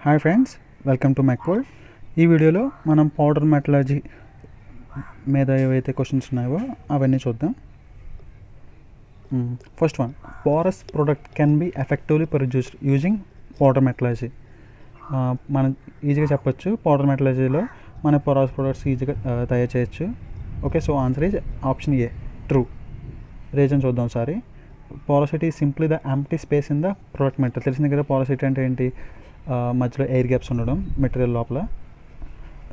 Hi friends, welcome to Macward. ఈ వీడియోలో మనం పౌడర్ మెటలర్జీ మీద ఏవైతే క్వశ్చన్స్ ఉన్నాయో అవన్నీ చూద్దాం. First one, porous product can be effectively produced using powder metallurgy. మనం ఈజీగా చెప్పొచ్చు, పౌడర్ మెటలర్జీలో మన పోరస్ ప్రొడక్ట్స్ ఈజీగా తయారు చేయొచ్చు. Okay, so answer is option A, true. Reason చూద్దాం ఒకసారి. Porosity simply the empty space in the product material. తెలిసింది కదా, పోరసిటీ అంటే ఏంటి? మధ్యలో ఎయిర్ గ్యాప్స్ ఉండడం మెటీరియల్ లోపల.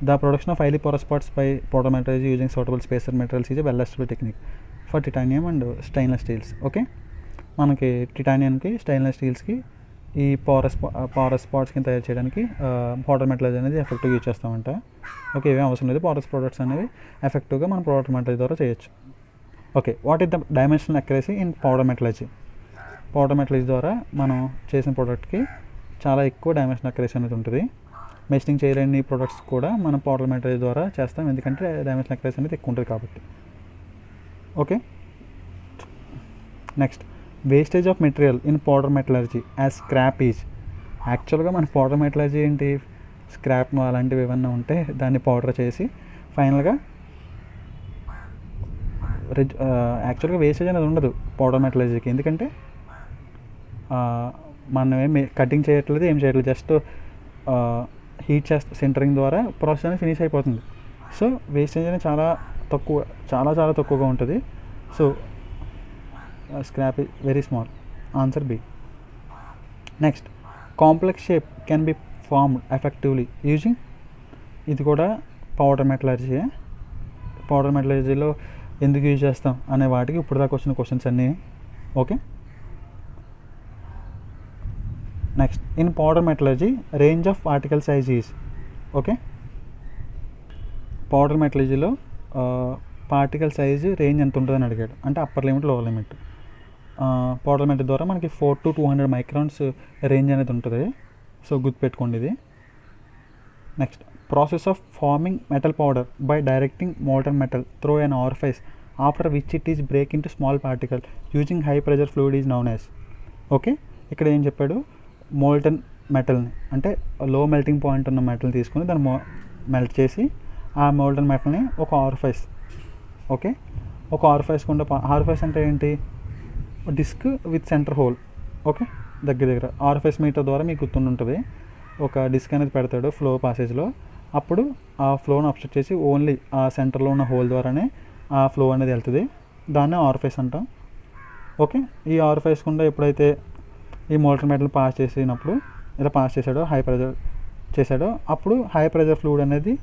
The production of highly porous parts by powder metallurgy using suitable spacer materials is well established technique for titanium and stainless steels. Okay, మనకి టిటానియంకి stainless స్టీల్స్కి ఈ పోరస్ పార్ట్స్ కింద తయారు చేయడానికి పౌడర్ మెటలర్జీ అనేది ఎఫెక్టివ్గా యూజ్ చేస్తామంట. ఓకే, ఏమీ అవసరం లేదు, పోరస్ ప్రొడక్ట్స్ అనేవి ఎఫెక్టివ్గా మనం పౌడర్ మెటలర్జీ ద్వారా చేయొచ్చు. Okay, what is the dimensional accuracy in powder metallurgy? Powder metallurgy ద్వారా మనం చేసిన ప్రోడక్ట్కి చాలా ఎక్కువ డైమెన్షన్ అక్యురసీ అనేది ఉంటుంది. మెషినింగ్ చేయలేని ప్రొడక్ట్స్ కూడా మనం పౌడర్ మెటలర్జీ ద్వారా చేస్తాం, ఎందుకంటే డైమెన్షన్ అక్యురసీ అనేది ఎక్కువ ఉంటుంది కాబట్టి. Okay, next, wastage of material in powder metallurgy as scrap is. యాక్చువల్గా మన పౌడర్ మెటలర్జీ ఏంటి? స్క్రాప్ అలాంటివి ఏమన్నా ఉంటే దాన్ని పౌడర్ చేసి ఫైనల్గా యాక్చువల్గా వేస్టేజ్ అనేది ఉండదు పౌడర్ మెటలర్జీకి, ఎందుకంటే మనం ఏమి కటింగ్ చేయట్లేదు, ఏం చేయట్లేదు, జస్ట్ హీట్ సెంటరింగ్ ద్వారా ప్రాసెస్ అనేది ఫినిష్ అయిపోతుంది. సో వేస్టేజ్ అనేది చాలా తక్కువగా ఉంటుంది. So scrap is very small. Answer B. Next, complex shape can be formed effectively using. ఇది కూడా పౌడర్ మెటలర్జీ. పౌడర్ మెటలర్జీలో ఎందుకు యూజ్ చేస్తాం అనే వాటికి ఇప్పుడు దాకా వచ్చిన క్వశ్చన్స్ అన్నీ. Okay, next, in powder metallurgy range of particle size is. Okay, powder మెటలర్జీలో పార్టికల్ సైజు రేంజ్ ఎంత ఉంటుందని అడిగాడు, అంటే upper limit lower limit. Powder metal ద్వారా మనకి 4 to 200 మైక్రాన్స్ రేంజ్ అనేది ఉంటుంది. సో గుర్తుపెట్టుకోండి ఇది. Next, process of forming metal powder by directing molten metal through an orifice after which it is break into small particle using high pressure fluid is known as. Okay, ఇక్కడ ఏం చెప్పాడు? Molten మెటల్ని, అంటే లో melting point ఉన్న మెటల్ని తీసుకుని దాన్ని melt చేసి ఆ మోల్టన్ మెటల్ని ఒక ఆరిఫైస్. ఓకే, ఒక ఆరిఫైస్ కుండా, ఆరిఫైస్ అంటే ఏంటి? Disc with centre hole. Okay, దగ్గర ఆరిఫైస్ మీటర్ ద్వారా మీకు గుర్తుంటుంది. ఒక డిస్క్ అనేది పెడతాడు ఫ్లో పాసేజ్లో, అప్పుడు ఆ ఫ్లోని అబ్స్ట్రక్ట్ చేసి ఓన్లీ ఆ సెంటర్లో ఉన్న హోల్ ద్వారానే ఆ ఫ్లో అనేది వెళ్తుంది. దాన్నే ఆరిఫైస్ అంటాం. ఓకే, ఈ ఆరిఫైస్ కుండా ఎప్పుడైతే ఈ మోల్టన్ మెటల్ పాస్ చేసినప్పుడు, ఇలా పాస్ చేశాడో, హై ప్రెజర్ చేశాడో, అప్పుడు హై ప్రెజర్ ఫ్లూయిడ్ అనేది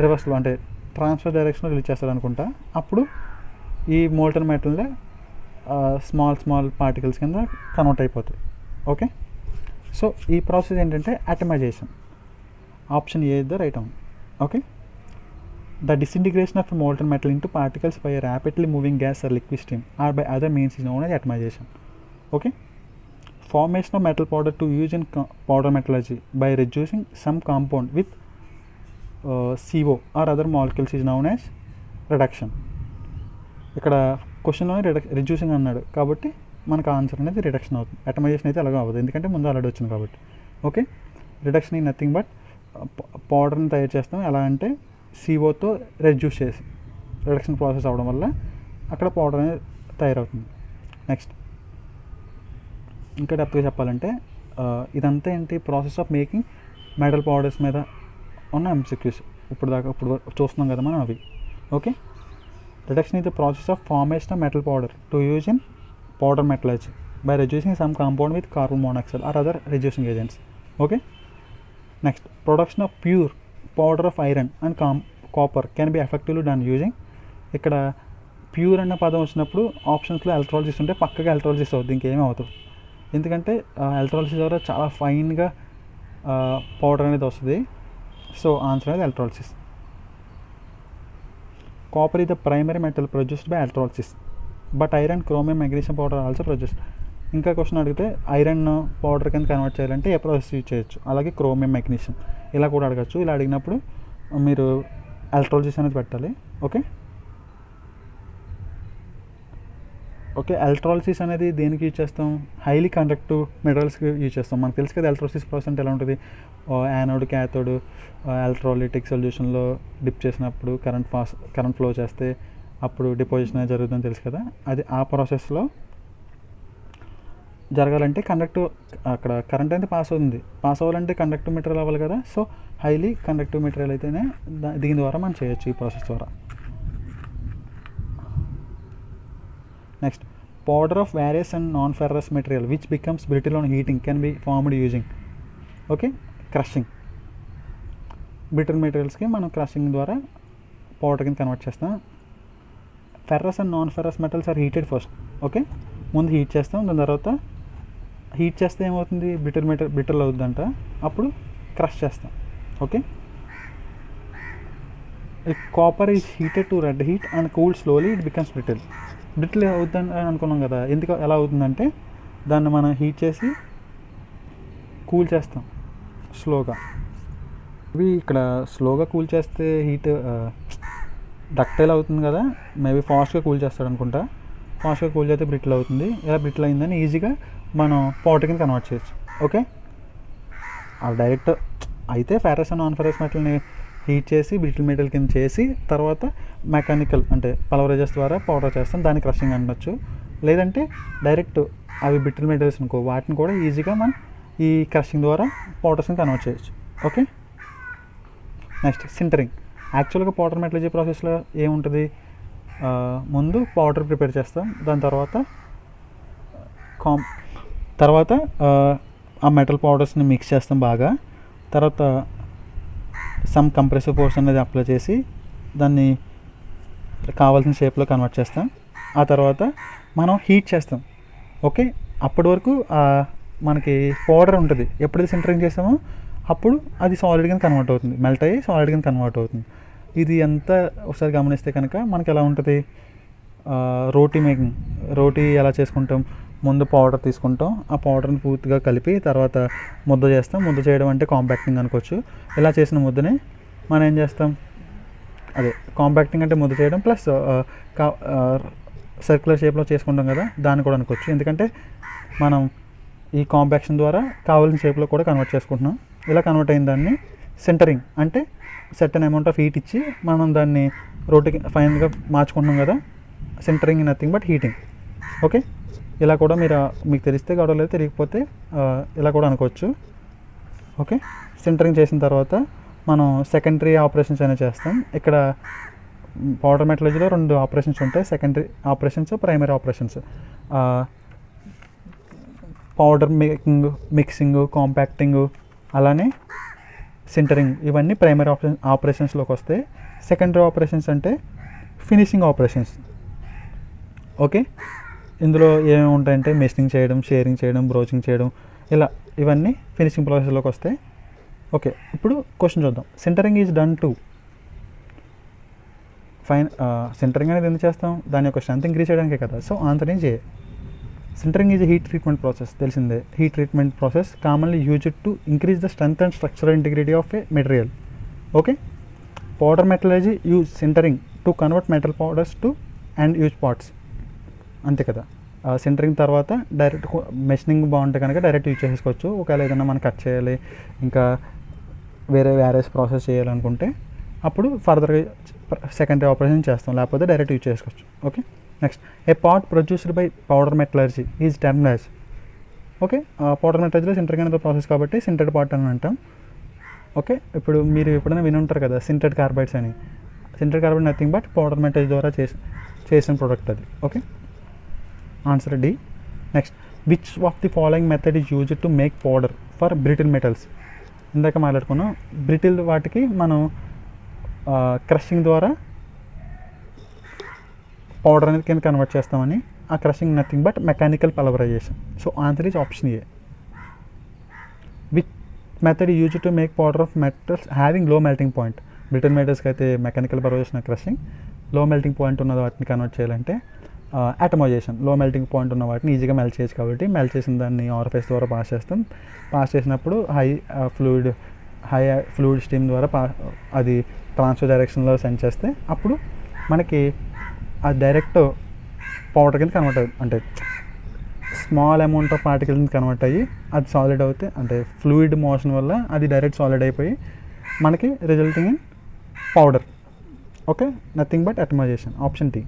రివర్స్లో, అంటే ట్రాన్స్ఫర్ డైరెక్షన్లో రిలీజ్ చేస్తాడు అనుకుంటా. అప్పుడు ఈ మోల్టన్ మెటల్ని స్మాల్ పార్టికల్స్ కింద కన్వర్ట్ అయిపోతాయి. ఓకే, సో ఈ ప్రాసెస్ ఏంటంటే atomisation. Option A is the right one. Okay, the disintegration of molten metal into particles by rapidly moving gas or liquid steam or by other means is known as atomisation. Okay, formation of metal powder to use in powder metallurgy by reducing some compound with CO or other molecules is known as reduction. ఇక్కడ క్వశ్చన్లోనే reducing అన్నాడు కాబట్టి మనకు answer అనేది reduction అవుతుంది. అటమైజేషన్ అయితే అలాగే అవ్వదు, ఎందుకంటే ముందు ఆల్రెడీ వచ్చింది కాబట్టి. ఓకే, రిడక్షన్ ఈ నథింగ్ బట్ పౌడర్ని తయారు చేస్తాం. ఎలా అంటే CO రెడ్యూస్ చేసి రిడక్షన్ ప్రాసెస్ అవ్వడం వల్ల అక్కడ పౌడర్ అనేది తయారవుతుంది. నెక్స్ట్, ఇంకా డెప్త్గా చెప్పాలంటే ఇదంతా ఏంటి? Process of making metal powders మీద ఉన్న ఎంసిక్యూస్ ఇప్పుడు చూస్తున్నాం కదా మనం అవి. Okay, reduction is the process of formation of metal powder to use in powder metallurgy by reducing some compound with carbon monoxide or other reducing agents. Okay, next, production of pure powder of iron and copper can be effectively done using. ఇక్కడ pure అన్న పదం వచ్చినప్పుడు ఆప్షన్స్లో ఎలక్ట్రాలజిస్ ఉంటే పక్కగా ఎలక్ట్రాలజిస్ అవుతుంది, ఇంకేమీ అవుతుంది. ఎందుకంటే ఎలక్ట్రాలసిస్ ద్వారా చాలా ఫైన్గా పౌడర్ అనేది వస్తుంది. సో ఆన్సర్ అనేది electrolysis. Copper is the primary metal produced by electrolysis but iron, chromium, magnesium powder also produced. ఇంకా క్వశ్చన్ అడిగితే ఐరన్ పౌడర్ కింద కన్వర్ట్ చేయాలంటే ఏ ప్రాసెస్ యూజ్ చేయొచ్చు, అలాగే క్రోమియం, మెగ్నీషియం ఇలా కూడా అడగచ్చు. ఇలా అడిగినప్పుడు మీరు ఎలక్ట్రాలసిస్ అనేది పెట్టాలి. ఓకే, ఓకే, ఎలక్ట్రాలిసిస్ అనేది దేనికి యూజ్ చేస్తాం? హైలీ కండక్టివ్ మెటీరియల్స్కి యూజ్ చేస్తాం. మనకు తెలుసు కదా ఎలక్ట్రాలిసిస్ ప్రాసెస్ అంటే ఎలా ఉంటుంది. యానోడ్ క్యాథోడ్ ఎలక్ట్రాలిటిక్ సొల్యూషన్లో డిప్ చేసినప్పుడు కరెంట్ ఫ్లో చేస్తే అప్పుడు డిపోజిషన్ అనేది జరుగుతుందని తెలుసు కదా. అది ఆ ప్రాసెస్లో జరగాలంటే అక్కడ కరెంట్ అయితే పాస్ అవ్వాలంటే కండక్టివ్ మెటీరియల్ అవ్వాలి కదా. సో హైలీ కండక్టివ్ మెటీరియల్ అయితేనే దీని ద్వారా మనం చేయొచ్చు ఈ ప్రాసెస్ ద్వారా. Next, powder of various and non-ferrous material which becomes brittle on heating can be formed using crushing. Brittle మెటీరియల్స్కి మనం క్రషింగ్ ద్వారా పౌడర్ కింద కన్వర్ట్ చేస్తాం. Ferrous and non ferrous metals are heated first. Okay, ముందు heat చేస్తాం, దాని తర్వాత heat చేస్తే ఏమవుతుంది, బ్రిటిల్ అవుతుందంట, అప్పుడు క్రష్ చేస్తాం. Okay, if copper is heated to red heat and cool slowly it becomes brittle అవుతుందని అనుకున్నాం కదా. ఎలా అవుతుందంటే దాన్ని మనం హీట్ చేసి కూల్ చేస్తాం స్లోగా. ఇవి ఇక్కడ స్లోగా కూల్ చేస్తే హీట్ డక్టైల్ అవుతుంది కదా, మేబీ ఫాస్ట్గా కూల్ చేస్తాడు అనుకుంటా. ఫాస్ట్గా కూల్ చేస్తే బ్రిటిల్ అవుతుంది. ఇలా బ్రిటిల్ అయిందని ఈజీగా మనం పౌడర్ కింద కన్వర్ట్ చేయొచ్చు. ఓకే, అవి డైరెక్ట్ అయితే ఫెర్రస్ అండ్ నాన్ ఫెర్రస్ మెటల్ని హీట్ చేసి బ్రిటిల్ మెటీరియల్ కింద చేసి తర్వాత మెకానికల్ అంటే పల్వరైజర్స్ ద్వారా పౌడర్ చేస్తాం, దాన్ని క్రషింగ్ అనొచ్చు. లేదంటే డైరెక్ట్ అవి బ్రిటిల్ మెటీరియల్స్ అనుకో, వాటిని కూడా ఈజీగా మనం ఈ క్రషింగ్ ద్వారా పౌడర్స్ని కన్వర్ట్ చేయొచ్చు. Okay, next sintering. యాక్చువల్గా పౌడర్ మెటలర్జీ ప్రాసెస్లో ఏముంటుంది, ముందు పౌడర్ ప్రిపేర్ చేస్తాం, దాని తర్వాత ఆ మెటల్ పౌడర్స్ని మిక్స్ చేస్తాం బాగా. తర్వాత సమ్ కంప్రెసివ్ ఫోర్స్ అనేది అప్లై చేసి దాన్ని కావాల్సిన షేప్లో కన్వర్ట్ చేస్తాం. ఆ తర్వాత మనం హీట్ చేస్తాం. ఓకే, అప్పటి వరకు మనకి పౌడర్ ఉంటుంది. ఎప్పుడైతే సింటరింగ్ చేస్తామో అప్పుడు అది సాలిడ్ కింద కన్వర్ట్ అవుతుంది, మెల్ట్ అయ్యి సాలిడ్ కింద కన్వర్ట్ అవుతుంది. ఇది ఎంత ఒకసారి గమనిస్తే కనుక మనకి ఎలా ఉంటుంది, రోటీ ఎలా చేసుకుంటాం, ముందు పౌడర్ తీసుకుంటాం, ఆ పౌడర్ని పూర్తిగా కలిపి తర్వాత ముద్ద చేస్తాం. ముద్ద చేయడం అంటే కాంపాక్టింగ్ అనుకోవచ్చు. ఇలా చేసిన ముద్దని మనం ఏం చేస్తాం, అదే కాంపాక్టింగ్ అంటే ముద్ద చేయడం ప్లస్ సర్క్యులర్ షేప్లో చేసుకుంటాం కదా, దాన్ని కూడా అనుకోవచ్చు. ఎందుకంటే మనం ఈ కాంపాక్షన్ ద్వారా కావాల్సిన షేప్లో కూడా కన్వర్ట్ చేసుకుంటున్నాం. ఇలా కన్వర్ట్ అయిన దాన్ని సింటరింగ్ అంటే సర్టెన్ అమౌంట్ ఆఫ్ హీట్ ఇచ్చి మనం దాన్ని రోటీకి ఫైనల్గా మార్చుకుంటున్నాం కదా. Sintering nothing but heating. Okay, ఇలా కూడా మీకు తెలిస్తే గొడవలేదు, తెలియకపోతే ఇలా కూడా అనుకోవచ్చు. ఓకే, సింటరింగ్ చేసిన తర్వాత మనం సెకండరీ ఆపరేషన్స్ అనేవి చేస్తాం. ఇక్కడ పౌడర్ మెటలర్జీలో 2 ఆపరేషన్స్ ఉంటాయి, secondary operations, primary operations. Powder mixing, compacting, అలానే సింటరింగ్, ఇవన్నీ ప్రైమరీ ఆపరేషన్స్లోకి వస్తాయి. సెకండరీ ఆపరేషన్స్ అంటే ఫినిషింగ్ ఆపరేషన్స్. ఓకే, ఇందులో ఏమేమి ఉంటాయంటే మెషినింగ్ చేయడం, షేరింగ్ చేయడం, బ్రోచింగ్ చేయడం, ఇవన్నీ ఫినిషింగ్ ప్రాసెస్లోకి వస్తాయి. ఓకే, ఇప్పుడు క్వశ్చన్ చూద్దాం. Sintering is done to sintering అనేది ఎందుకు చేస్తాం, దాని యొక్క స్ట్రెంత్ ఇంక్రీజ్ చేయడానికే కదా. So answer is A. Sintering is heat treatment process, తెలిసిందే. Heat treatment process commonly used to increase the strength and structural integrity of a material. Okay, powder metallurgy use sintering to convert metal powders to and use parts, అంతే కదా. Sintering తర్వాత direct machining బాగుంటే కనుక direct use చేసుకోవచ్చు. ఒకవేళ ఏదైనా మనం cut చేయాలి, ఇంకా వేరే ప్రాసెస్ చేయాలనుకుంటే అప్పుడు ఫర్దర్గా సెకండరీ ఆపరేషన్ చేస్తాం, లేకపోతే డైరెక్ట్ యూజ్ చేసుకోవచ్చు. Okay, next, a part produced by powder metallurgy is termed as. Okay, powder మెటలర్జీలో సింటరింగ్ అనేది ప్రాసెస్ కాబట్టి సింటెడ్ పార్ట్ అని అంటాం. ఓకే, ఇప్పుడు మీరు ఎప్పుడైనా విని ఉంటారు కదా సింటెడ్ కార్బైడ్స్ అని. Sintered carbide nothing but powder metallurgy ద్వారా చేసిన ప్రోడక్ట్ అది. Okay, answer D. Next, which of the following method is used to make powder for brittle metals. ఇందాక మాట్లాడుకున్నాం, బ్రిటిల్ వాటికి మనం క్రషింగ్ ద్వారా పౌడర్ అనేది కింద కన్వర్ట్ చేస్తామని. ఆ crushing nothing but mechanical pulverisation. So answer is option A. Which method use to make powder of metals having low melting point. Brittle మెటల్స్కి అయితే mechanical pulverisation, crushing. Low melting point ఉన్న వాటిని convert చేయాలంటే అటమైజేషన్. లో melting point ఉన్న వాటిని ఈజీగా melt చేయొచ్చు కాబట్టి మెల్ట్ చేసిన దాన్ని ఆర్ఫేస్ ద్వారా పాస్ చేస్తాం. పాస్ చేసినప్పుడు హై ఫ్లూయిడ్ స్టీమ్ ద్వారా అది ట్రాన్స్ఫర్ డైరెక్షన్లో సెండ్ చేస్తే అప్పుడు మనకి అది డైరెక్ట్ పౌడర్ కింద కన్వర్ట్ అవుతుంది, అంటే స్మాల్ అమౌంట్ ఆఫ్ పార్టికల్ కింద కన్వర్ట్ అయ్యి అది సాలిడ్ అవుతే, అంటే ఫ్లూయిడ్ మోషన్ వల్ల అది డైరెక్ట్ సాలిడ్ అయిపోయి మనకి resulting in powder. Okay, nothing but atomisation, option T.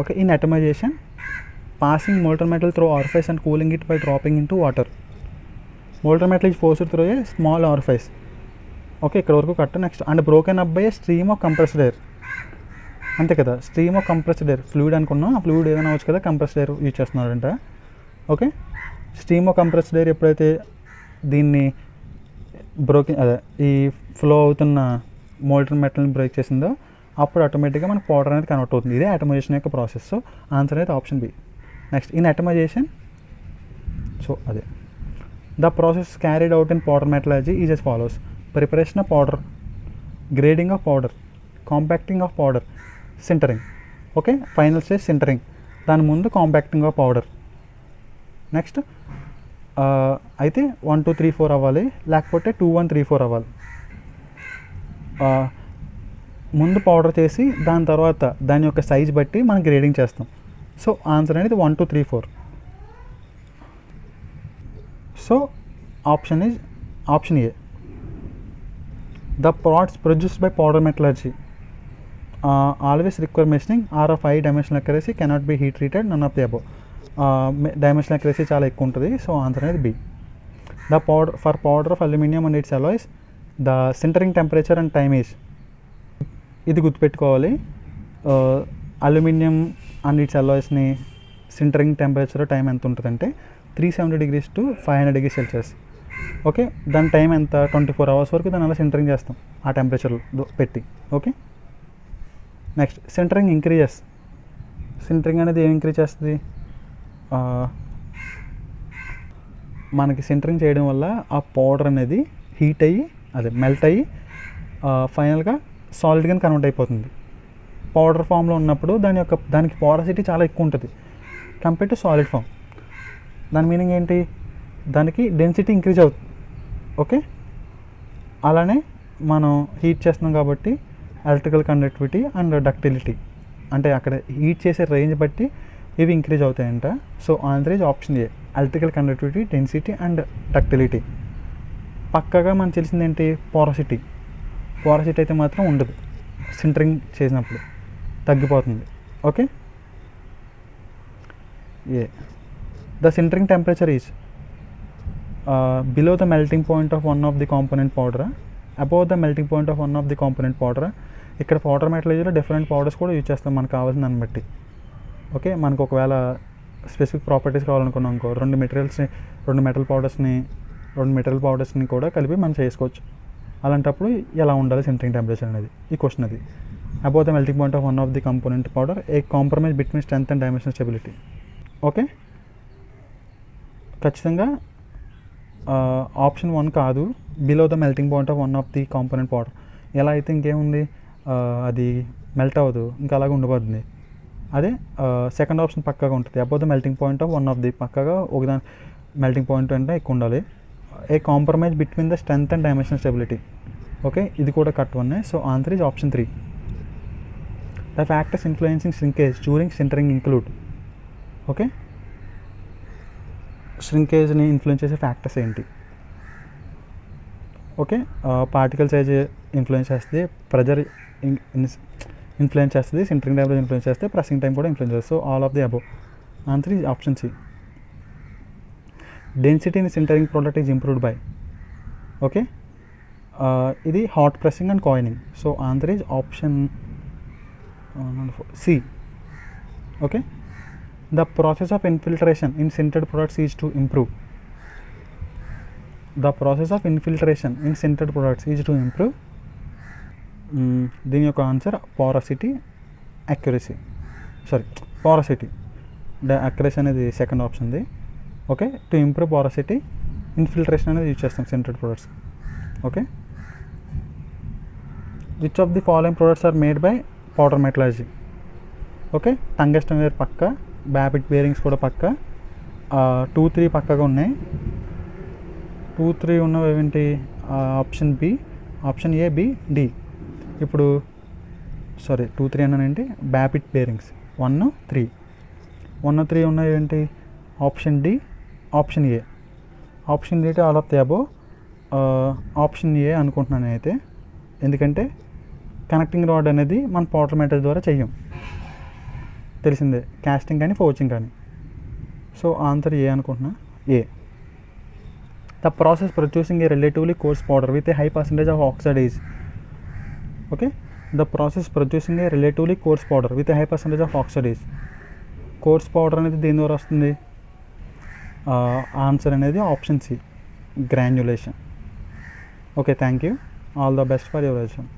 Okay, in atomisation passing molten metal through orifice and cooling it by dropping into water. Molten metal is forced through a small orifice. Okay, ఇక్కడ వరకు కట్ట. Next and broken up by A stream of compressed air. అంతే కదా, stream of compressed air, fluid అనుకున్నాం, ఆ fluid ఏదైనా అవచ్చు కదా, కంప్రెస్డ్ ఎయిర్ యూజ్ చేస్తున్నారంట. Okay, stream of compressed air ఎప్పుడైతే దీన్ని అదే ఈ ఫ్లో అవుతున్న మోల్టన్ మెటల్ని బ్రేక్ చేసిందో అప్పుడు ఆటోమేటిక్గా మనకు పౌడర్ అనేది కన్వర్ట్ అవుతుంది. ఇదే అటమైజేషన్ యొక్క ప్రాసెస్. సో ఆన్సర్ అయితే option B. Next in atomisation, so అదే the process carried out in powder metallurgy is as follows: preparation of powder, grading of powder, compacting of powder, sintering. Okay, final stage sintering, దాని ముందు compacting of powder. Next అయితే 1 2 3 4 అవ్వాలి, లేకపోతే 2 1 3 4 అవ్వాలి. ముందు powder చేసి దాని తర్వాత దాని యొక్క సైజ్ బట్టి మనం గ్రేడింగ్ చేస్తాం. సో ఆన్సర్ అనేది 1 2 3 4. So option is option A. The products produced by powder metallurgy always require machining or of high dimensional accuracy, cannot be heat treated, none of the above. Dimensional accuracy చాలా ఎక్కువ ఉంటుంది. So answer అనేది B. The powder for powder of aluminium and its alloys the sintering temperature and time is. ఇది గుర్తుపెట్టుకోవాలి, aluminium and ఇట్స్ అలాయ్స్ని sintering temperature time ఎంత ఉంటుందంటే 370 degrees to 500 degrees Celsius. Okay, దాని టైం ఎంత 24 hours వరకు దాని అలా సింటరింగ్ చేస్తాం ఆ టెంపరేచర్లో పెట్టి. Okay, next sintering increases. Sintering అనేది ఏం ఇంక్రీజ్ చేస్తుంది? మనకి సింటరింగ్ చేయడం వల్ల ఆ పౌడర్ అనేది హీట్ అయ్యి అదే మెల్ట్ అయ్యి ఫైనల్గా సాలిడ్గా కన్వర్ట్ అయిపోతుంది. పౌడర్ ఫామ్లో ఉన్నప్పుడు దానికి పోరసిటీ చాలా ఎక్కువ ఉంటుంది కంపేర్ టు సాలిడ్ ఫామ్. దాని మీనింగ్ ఏంటి? దానికి డెన్సిటీ ఇంక్రీజ్ అవుతుంది. ఓకే, అలానే మనం హీట్ చేస్తున్నాం కాబట్టి ఎలక్ట్రికల్ కండక్టివిటీ అండ్ డక్టిలిటీ, అంటే అక్కడ హీట్ చేసే రేంజ్ బట్టి ఇవి ఇంక్రీజ్ అవుతాయంట. So answer is option A, electrical conductivity, density and ductility. పక్కగా మనకు తెలిసింది ఏంటి? పోరసిటీ. పోరసిటీ అయితే మాత్రం ఉండదు, సింటరింగ్ చేసినప్పుడు తగ్గిపోతుంది. Okay, A the sintering temperature is below the melting point of one of the component powder, above the melting point of one of the component powder. ఇక్కడ పౌడర్ మెటలర్జీలో డిఫరెంట్ పౌడర్స్ కూడా యూజ్ చేస్తాం మనకు కావాల్సిన దాన్ని బట్టి. Okay, మనకు ఒకవేళ specific properties కావాలనుకున్నాం అనుకో, రెండు మెటల్ పౌడర్స్ని కూడా కలిపి మనం చేసుకోవచ్చు. అలాంటప్పుడు ఎలా ఉండాలి సింటరింగ్ టెంపరేచర్ అనేది ఈ క్వశ్చన్ అది. Above the melting point of one of the component powder, A compromise between strength and dimensional stability. Okay, ఖచ్చితంగా ఆప్షన్ 1 కాదు, below the melting point of one of the component powder. ఎలా అయితే ఇంకేముంది, అది melt అవ్వదు, ఇంకా అలాగే ఉండిపోతుంది. అదే సెకండ్ ఆప్షన్ పక్కాగా ఉంటుంది, above the melting point of one of the, పక్కాగా ఒకదాని మెల్టింగ్ పాయింట్ అంటే ఎక్కువ ఉండాలి. A compromise between the strength and dimensional stability. Okay, ఇది కూడా cut one. So answer is option 3. The factors influencing shrinkage during sintering include. Okay, ష్రింకేజ్ని influence చేసే factors ఏంటి? ఓకే, పార్టికల్ సైజ్ ఇన్ఫ్లుయెన్స్ చేస్తుంది, pressure influence చేస్తుంది, sintering టైంలో influence చేస్తే pressing time కూడా ఇన్ఫ్లుయెన్స్ చేస్తుంది. So all of the above. Answer is option C. Density in sintering product is improved by. Okay, ఇది hot pressing and coining. So answer is option C. Okay, the process of infiltration in sintered products is to improve. The process of infiltration in sintered products is to improve. దీని యొక్క answer porosity, accuracy. Porosity. Accuracy అనేది second ఆప్షన్ది. Okay, to improve porosity, infiltration అనేది use చేస్తాం sintered products. Okay, which of the following products are made by powder metallurgy? Okay, tungsten wear పక్క, babbitt bearings కూడా పక్క, 2 3 పక్కగా ఉన్నాయి. 2 3 ఉన్నవి ఏంటి? Option B, option A, B, D. ఇప్పుడు సారీ 2 3 అన్నానంటే బ్యాపిట్ బేరింగ్స్ 1 3 1 3 ఉన్నాయి ఏంటి? Option D, option A. Option D all of the above, option A అనుకుంటున్నాను అయితే, ఎందుకంటే కనెక్టింగ్ రాడ్ అనేది మన పోర్టల్ మెథడ్ ద్వారా చెయ్యం, తెలిసిందే, కాస్టింగ్ కానీ ఫోర్జింగ్ కానీ. సో ఆన్సర్ ఏ అనుకుంటున్నా, A. The process producing a relatively coarse powder with a high percentage of oxidise. Okay, the process producing a relatively coarse powder with a high percentage of oxidise. Coarse powder అనేది దేని ద్వారా వస్తుంది? Answer అనేది option C, granulation. Okay, thank you. All the best for your exam.